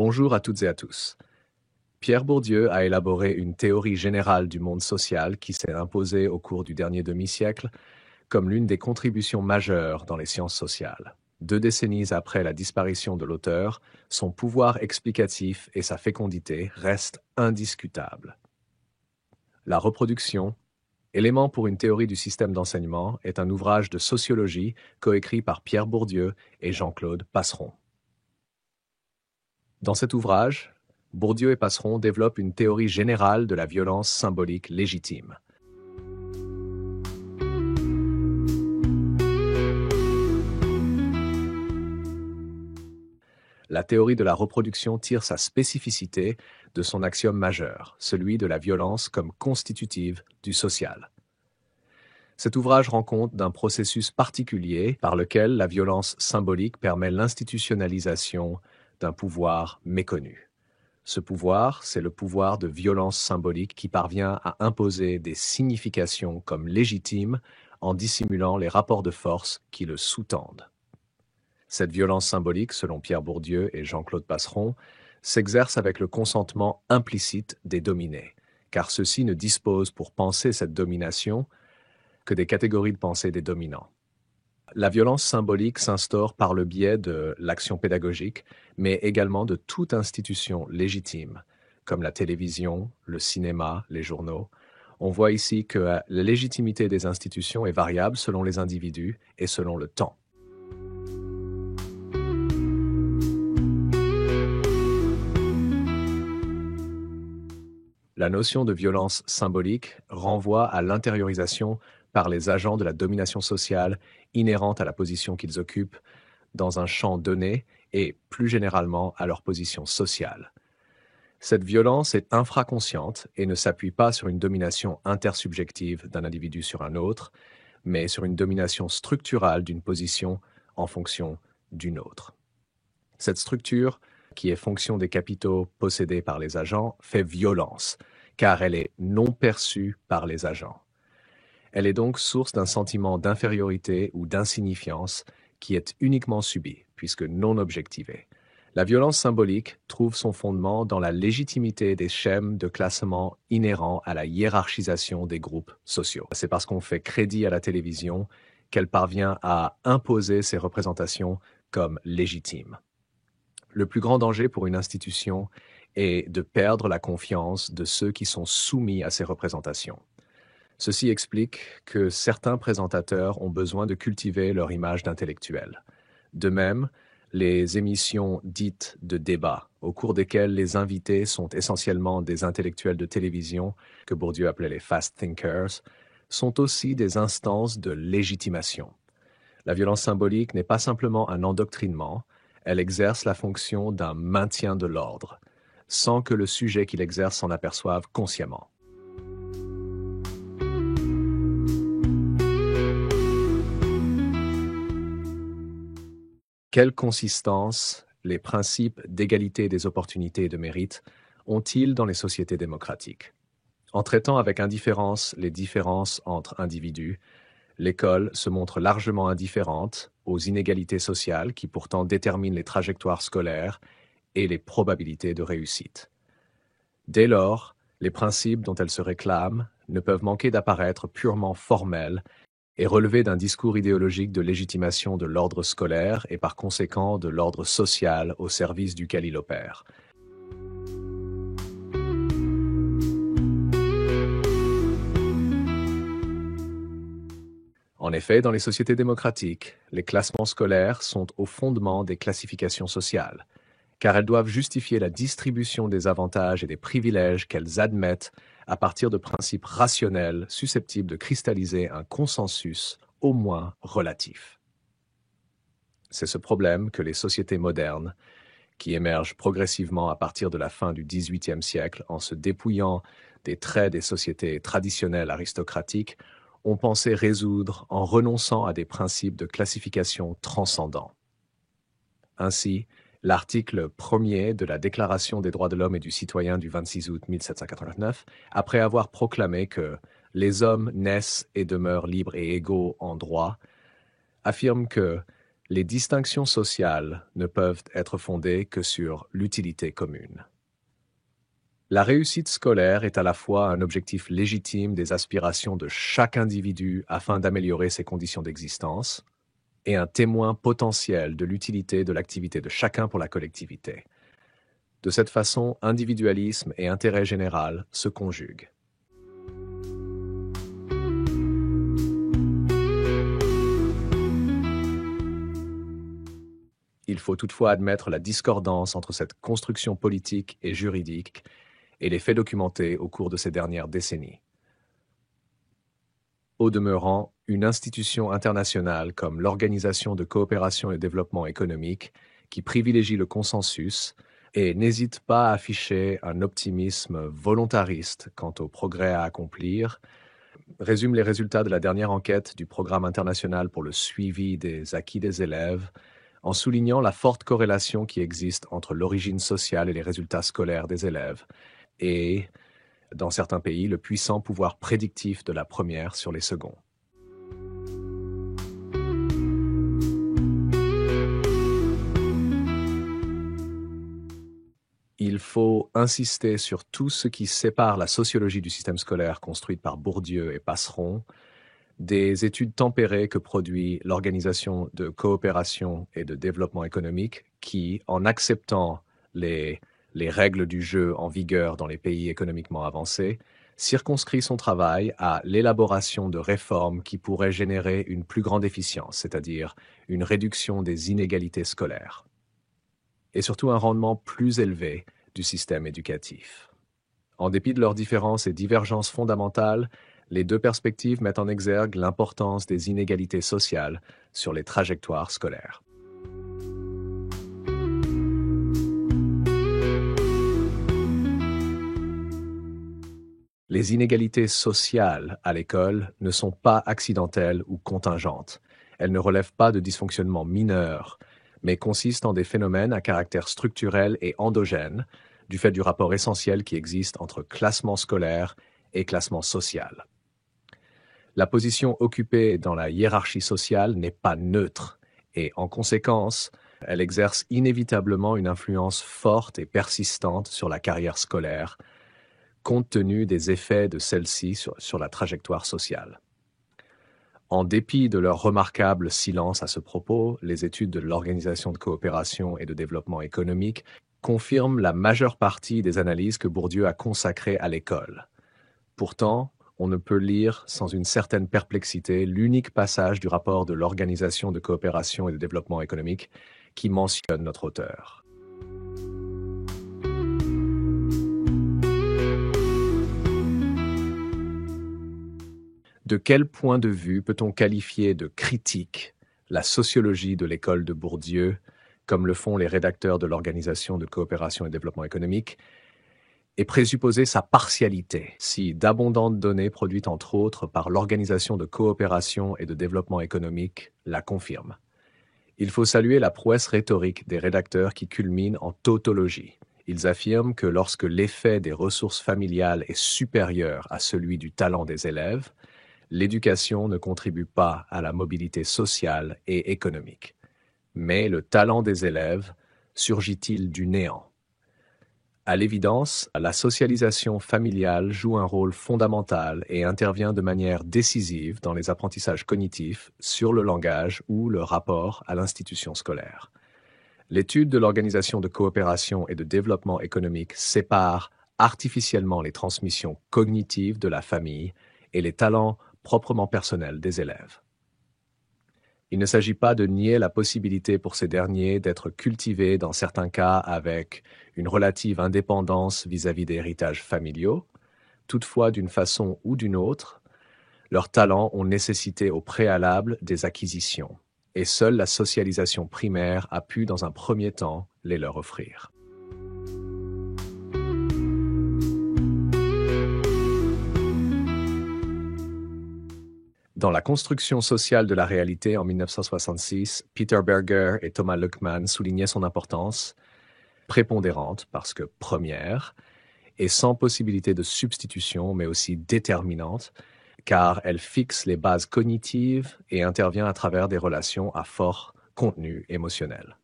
Bonjour à toutes et à tous. Pierre Bourdieu a élaboré une théorie générale du monde social qui s'est imposée au cours du dernier demi-siècle comme l'une des contributions majeures dans les sciences sociales. 2 décennies après la disparition de l'auteur, son pouvoir explicatif et sa fécondité restent indiscutables. La reproduction, élément pour une théorie du système d'enseignement, est un ouvrage de sociologie coécrit par Pierre Bourdieu et Jean-Claude Passeron. Dans cet ouvrage, Bourdieu et Passeron développent une théorie générale de la violence symbolique légitime. La théorie de la reproduction tire sa spécificité de son axiome majeur, celui de la violence comme constitutive du social. Cet ouvrage rend compte d'un processus particulier par lequel la violence symbolique permet l'institutionnalisation d'un pouvoir méconnu. Ce pouvoir, c'est le pouvoir de violence symbolique qui parvient à imposer des significations comme légitimes en dissimulant les rapports de force qui le sous-tendent. Cette violence symbolique, selon Pierre Bourdieu et Jean-Claude Passeron, s'exerce avec le consentement implicite des dominés, car ceux-ci ne disposent pour penser cette domination que des catégories de pensée des dominants. La violence symbolique s'instaure par le biais de l'action pédagogique, mais également de toute institution légitime, comme la télévision, le cinéma, les journaux. On voit ici que la légitimité des institutions est variable selon les individus et selon le temps. La notion de violence symbolique renvoie à l'intériorisation par les agents de la domination sociale inhérente à la position qu'ils occupent dans un champ donné et, plus généralement, à leur position sociale. Cette violence est infraconsciente et ne s'appuie pas sur une domination intersubjective d'un individu sur un autre, mais sur une domination structurale d'une position en fonction d'une autre. Cette structure, qui est fonction des capitaux possédés par les agents, fait violence, car elle est non perçue par les agents. Elle est donc source d'un sentiment d'infériorité ou d'insignifiance qui est uniquement subi, puisque non objectivé. La violence symbolique trouve son fondement dans la légitimité des schèmes de classement inhérents à la hiérarchisation des groupes sociaux. C'est parce qu'on fait crédit à la télévision qu'elle parvient à imposer ses représentations comme légitimes. Le plus grand danger pour une institution est de perdre la confiance de ceux qui sont soumis à ces représentations. Ceci explique que certains présentateurs ont besoin de cultiver leur image d'intellectuel. De même, les émissions dites de débat, au cours desquelles les invités sont essentiellement des intellectuels de télévision, que Bourdieu appelait les fast thinkers, sont aussi des instances de légitimation. La violence symbolique n'est pas simplement un endoctrinement, elle exerce la fonction d'un maintien de l'ordre, sans que le sujet qui l'exerce s'en aperçoive consciemment. Quelle consistance les principes d'égalité des opportunités et de mérite ont-ils dans les sociétés démocratiques? En traitant avec indifférence les différences entre individus, l'école se montre largement indifférente aux inégalités sociales qui pourtant déterminent les trajectoires scolaires et les probabilités de réussite. Dès lors, les principes dont elle se réclame ne peuvent manquer d'apparaître purement formels et relever d'un discours idéologique de légitimation de l'ordre scolaire et par conséquent de l'ordre social au service duquel il opère. En effet, dans les sociétés démocratiques, les classements scolaires sont au fondement des classifications sociales, car elles doivent justifier la distribution des avantages et des privilèges qu'elles admettent à partir de principes rationnels susceptibles de cristalliser un consensus au moins relatif. C'est ce problème que les sociétés modernes, qui émergent progressivement à partir de la fin du XVIIIe siècle en se dépouillant des traits des sociétés traditionnelles aristocratiques, ont pensé résoudre en renonçant à des principes de classification transcendants. Ainsi, l'article 1er de la Déclaration des droits de l'homme et du citoyen du 26 août 1789, après avoir proclamé que « les hommes naissent et demeurent libres et égaux en droit », affirme que Les distinctions sociales ne peuvent être fondées que sur l'utilité commune. La réussite scolaire est à la fois un objectif légitime des aspirations de chaque individu afin d'améliorer ses conditions d'existence et un témoin potentiel de l'utilité de l'activité de chacun pour la collectivité. De cette façon, individualisme et intérêt général se conjuguent. Il faut toutefois admettre la discordance entre cette construction politique et juridique et les faits documentés au cours de ces dernières décennies. Au demeurant, une institution internationale comme l'Organisation de coopération et développement économique, qui privilégie le consensus et n'hésite pas à afficher un optimisme volontariste quant au progrès à accomplir, résume les résultats de la dernière enquête du Programme international pour le suivi des acquis des élèves, en soulignant la forte corrélation qui existe entre l'origine sociale et les résultats scolaires des élèves, et, dans certains pays, le puissant pouvoir prédictif de la première sur les seconds. Il faut insister sur tout ce qui sépare la sociologie du système scolaire construite par Bourdieu et Passeron des études tempérées que produit l'Organisation de coopération et de développement économique qui, en acceptant les règles du jeu en vigueur dans les pays économiquement avancés, circonscrit son travail à l'élaboration de réformes qui pourraient générer une plus grande efficience, c'est-à-dire une réduction des inégalités scolaires, et surtout un rendement plus élevé du système éducatif. En dépit de leurs différences et divergences fondamentales, les deux perspectives mettent en exergue l'importance des inégalités sociales sur les trajectoires scolaires. Les inégalités sociales à l'école ne sont pas accidentelles ou contingentes. Elles ne relèvent pas de dysfonctionnements mineurs, mais consistent en des phénomènes à caractère structurel et endogène, du fait du rapport essentiel qui existe entre classement scolaire et classement social. La position occupée dans la hiérarchie sociale n'est pas neutre et, en conséquence, elle exerce inévitablement une influence forte et persistante sur la carrière scolaire, compte tenu des effets de celle-ci sur la trajectoire sociale. En dépit de leur remarquable silence à ce propos, les études de l'Organisation de coopération et de développement économique confirment la majeure partie des analyses que Bourdieu a consacrées à l'école. Pourtant, on ne peut lire sans une certaine perplexité l'unique passage du rapport de l'Organisation de coopération et de développement économique qui mentionne notre auteur. De quel point de vue peut-on qualifier de critique la sociologie de l'école de Bourdieu, comme le font les rédacteurs de l'Organisation de coopération et développement économique, et présupposer sa partialité, si d'abondantes données produites entre autres par l'Organisation de coopération et de développement économique la confirment. Il faut saluer la prouesse rhétorique des rédacteurs qui culmine en tautologie. Ils affirment que lorsque l'effet des ressources familiales est supérieur à celui du talent des élèves, l'éducation ne contribue pas à la mobilité sociale et économique. Mais le talent des élèves surgit-il du néant? À l'évidence, la socialisation familiale joue un rôle fondamental et intervient de manière décisive dans les apprentissages cognitifs sur le langage ou le rapport à l'institution scolaire. L'étude de l'Organisation de coopération et de développement économique sépare artificiellement les transmissions cognitives de la famille et les talents proprement personnels des élèves. Il ne s'agit pas de nier la possibilité pour ces derniers d'être cultivés dans certains cas avec une relative indépendance vis-à-vis des héritages familiaux. Toutefois, d'une façon ou d'une autre, leurs talents ont nécessité au préalable des acquisitions, et seule la socialisation primaire a pu, dans un premier temps, les leur offrir. Dans la construction sociale de la réalité en 1966, Peter Berger et Thomas Luckmann soulignaient son importance, prépondérante parce que première, et sans possibilité de substitution, mais aussi déterminante, car elle fixe les bases cognitives et intervient à travers des relations à fort contenu émotionnel.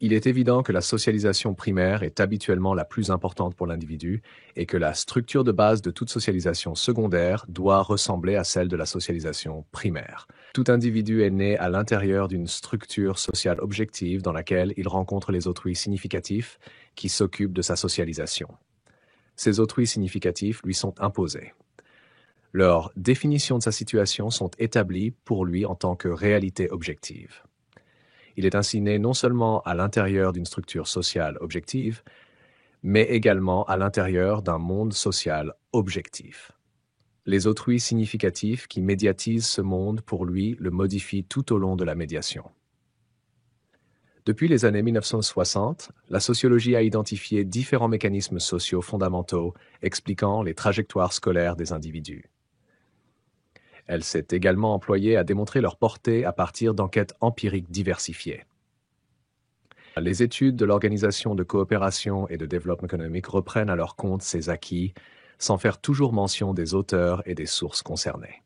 Il est évident que la socialisation primaire est habituellement la plus importante pour l'individu et que la structure de base de toute socialisation secondaire doit ressembler à celle de la socialisation primaire. Tout individu est né à l'intérieur d'une structure sociale objective dans laquelle il rencontre les autrui significatifs qui s'occupent de sa socialisation. Ces autrui significatifs lui sont imposés. Leurs définitions de sa situation sont établies pour lui en tant que réalité objective. Il est ainsi né non seulement à l'intérieur d'une structure sociale objective, mais également à l'intérieur d'un monde social objectif. Les autrui significatifs qui médiatisent ce monde pour lui le modifient tout au long de la médiation. Depuis les années 1960, la sociologie a identifié différents mécanismes sociaux fondamentaux expliquant les trajectoires scolaires des individus. Elle s'est également employée à démontrer leur portée à partir d'enquêtes empiriques diversifiées. Les études de l'Organisation de coopération et de développement économique reprennent à leur compte ces acquis, sans faire toujours mention des auteurs et des sources concernées.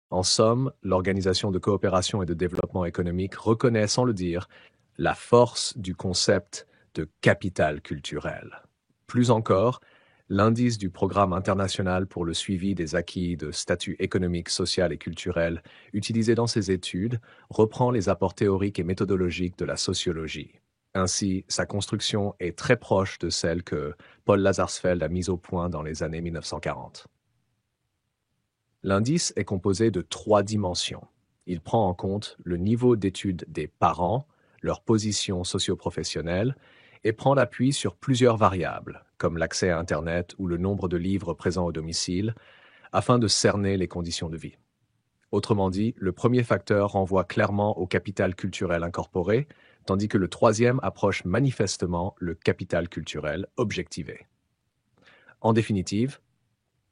En somme, l'Organisation de coopération et de développement économique reconnaît, sans le dire, la force du concept de capital culturel. Plus encore, l'indice du Programme international pour le suivi des acquis de statut économique, social et culturel utilisé dans ces études reprend les apports théoriques et méthodologiques de la sociologie. Ainsi, sa construction est très proche de celle que Paul Lazarsfeld a mise au point dans les années 1940. L'indice est composé de 3 dimensions. Il prend en compte le niveau d'études des parents, leur position socio-professionnelle, et prend l'appui sur plusieurs variables, comme l'accès à Internet ou le nombre de livres présents au domicile, afin de cerner les conditions de vie. Autrement dit, le premier facteur renvoie clairement au capital culturel incorporé, tandis que le troisième approche manifestement le capital culturel objectivé. En définitive,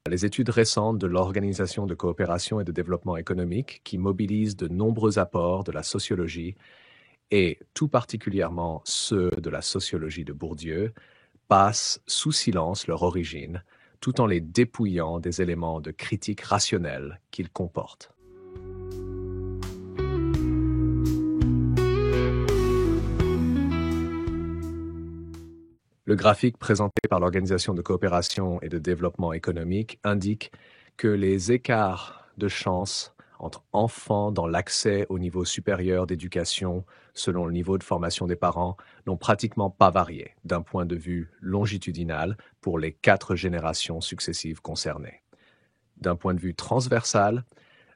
les études récentes de l'Organisation de coopération et de développement économique, qui mobilisent de nombreux apports de la sociologie, et tout particulièrement ceux de la sociologie de Bourdieu, passent sous silence leur origine, tout en les dépouillant des éléments de critique rationnelle qu'ils comportent. Le graphique présenté par l'Organisation de coopération et de développement économique indique que les écarts de chance entre enfants dans l'accès au niveau supérieur d'éducation selon le niveau de formation des parents n'ont pratiquement pas varié d'un point de vue longitudinal pour les 4 générations successives concernées. D'un point de vue transversal,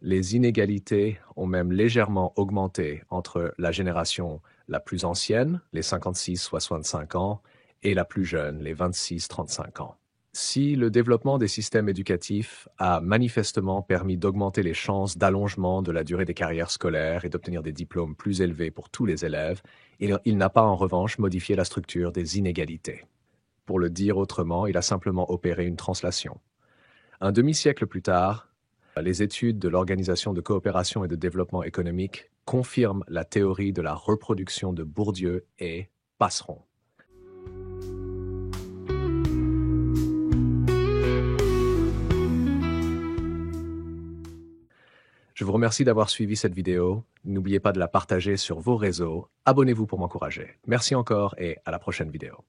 les inégalités ont même légèrement augmenté entre la génération la plus ancienne, les 56-65 ans, et la plus jeune, les 26-35 ans. Si le développement des systèmes éducatifs a manifestement permis d'augmenter les chances d'allongement de la durée des carrières scolaires et d'obtenir des diplômes plus élevés pour tous les élèves, il n'a pas en revanche modifié la structure des inégalités. Pour le dire autrement, il a simplement opéré une translation. Un demi-siècle plus tard, les études de l'Organisation de coopération et de développement économique confirment la théorie de la reproduction de Bourdieu et Passeron. Je vous remercie d'avoir suivi cette vidéo. N'oubliez pas de la partager sur vos réseaux. Abonnez-vous pour m'encourager. Merci encore et à la prochaine vidéo.